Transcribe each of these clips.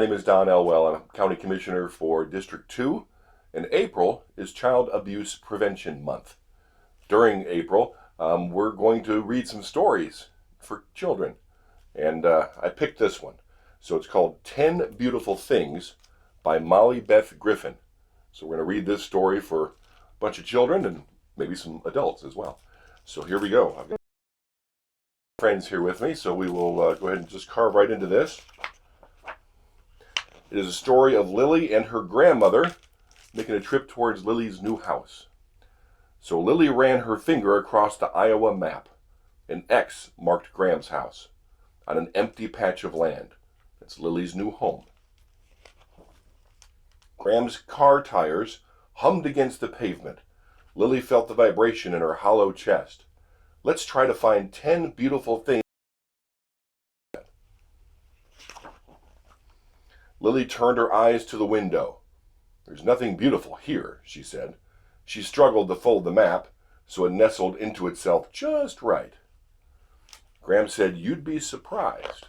name is Don Elwell. I'm County Commissioner for District 2, and April is Child Abuse Prevention Month. During April, we're going to read some stories for children, and I picked this one. So it's called 10 Beautiful Things by Molly Beth Griffin. So we're going to read this story for a bunch of children and maybe some adults as well. So here we go. I've got friends here with me, so we will go ahead and just carve right into this. It is a story of Lily and her grandmother making a trip towards Lily's new house. So Lily ran her finger across the Iowa map. An X marked Graham's house on an empty patch of land. That's Lily's new home. Graham's car tires hummed against the pavement. Lily felt the vibration in her hollow chest. Let's try to find 10 beautiful things. Lily turned her eyes to the window. There's nothing beautiful here, she said. She struggled to fold the map so it nestled into itself just right. Graham said, "You'd be surprised."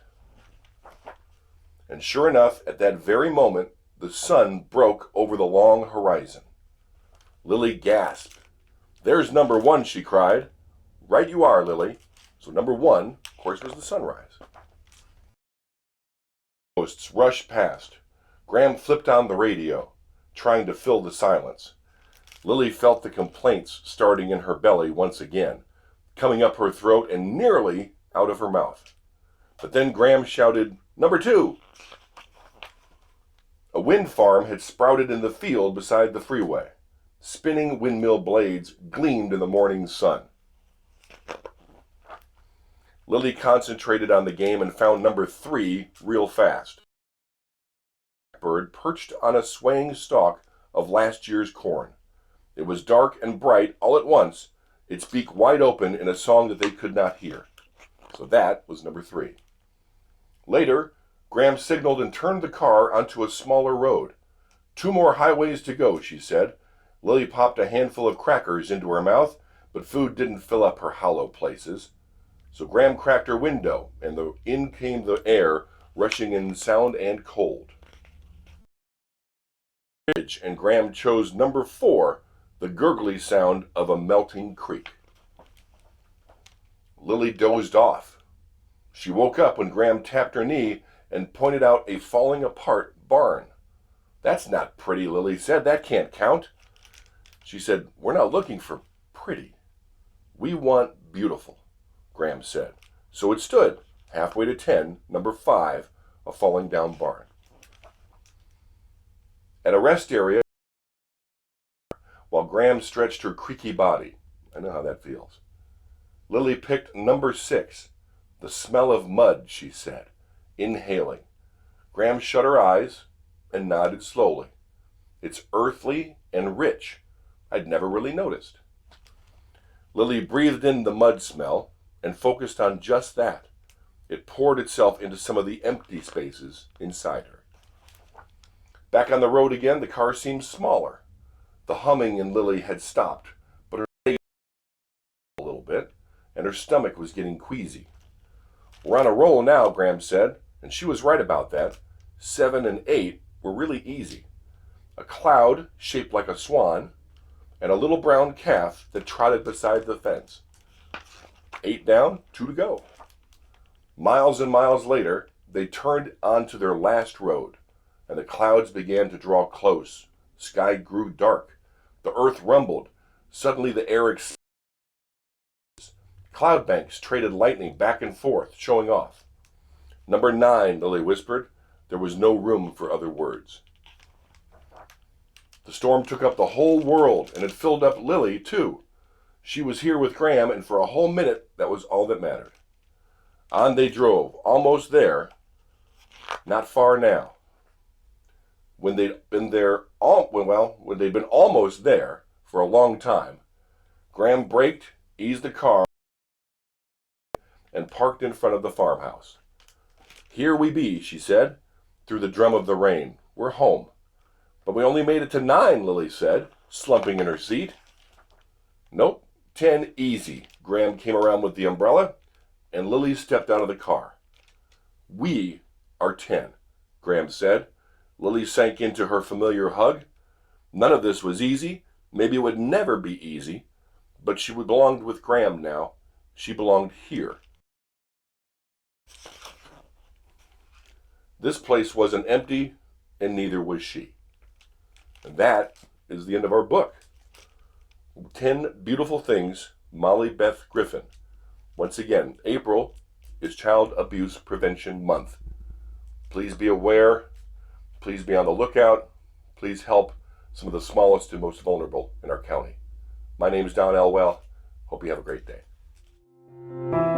And sure enough, at that very moment, the sun broke over the long horizon. Lily gasped. "There's number one," she cried. "Right you are, Lily." So number one, of course, was the sunrise. Hosts rushed past. Graham flipped on the radio, trying to fill the silence. Lily felt the complaints starting in her belly once again, coming up her throat and nearly out of her mouth. But then Graham shouted, "Number two!" A wind farm had sprouted in the field beside the freeway. Spinning windmill blades gleamed in the morning sun. Lily concentrated on the game and found number three real fast. A bird perched on a swaying stalk of last year's corn. It was dark and bright all at once, its beak wide open in a song that they could not hear. So that was number three. Later, Graham signaled and turned the car onto a smaller road. "Two more highways to go," she said. Lily popped a handful of crackers into her mouth, but food didn't fill up her hollow places. So Graham cracked her window, and in came the air, rushing in sound and cold. And Graham chose number four, the gurgly sound of a melting creek. Lily dozed off. She woke up when Graham tapped her knee and pointed out a falling apart barn. "That's not pretty," Lily said. "That can't count." She said, "We're not looking for pretty. We want beautiful," Graham said. So it stood, halfway to 10, number 5, a falling down barn. At a rest area, while Graham stretched her creaky body. I know how that feels. Lily picked number 6, the smell of mud, she said, inhaling. Graham shut her eyes and nodded slowly. "It's earthly and rich. I'd never really noticed." Lily breathed in the mud smell and focused on just that. It poured itself into some of the empty spaces inside her. Back on the road again, the car seemed smaller. The humming in Lily had stopped, but her leg a little bit, and her stomach was getting queasy. "We're on a roll now," Graham said, and she was right about that. 7 and 8 were really easy. A cloud shaped like a swan, and a little brown calf that trotted beside the fence. 8 down, 2 to go. Miles and miles later, they turned onto their last road, and the clouds began to draw close. Sky grew dark. The earth rumbled. Suddenly the air expanded. Cloud banks traded lightning back and forth, showing off. "Number 9, Lily whispered. There was no room for other words. The storm took up the whole world, and it filled up Lily, too. She was here with Graham, and for a whole minute, that was all that mattered. On they drove, almost there. Not far now. When they'd been almost there for a long time, Graham braked, eased the car, and parked in front of the farmhouse. "Here we be," she said, through the drum of the rain. "We're home." "But we only made it to 9, Lily said, slumping in her seat. "Nope, 10 easy." Graham came around with the umbrella, and Lily stepped out of the car. "We are 10. Graham said. Lily sank into her familiar hug. None of this was easy. Maybe it would never be easy. But she belonged with Graham now. She belonged here. This place wasn't empty, and neither was she. And that is the end of our book. 10 Beautiful Things, Molly Beth Griffin. Once again, April is Child Abuse Prevention Month. Please be aware. Please be on the lookout. Please help some of the smallest and most vulnerable in our county. My name is Don Elwell. Hope you have a great day.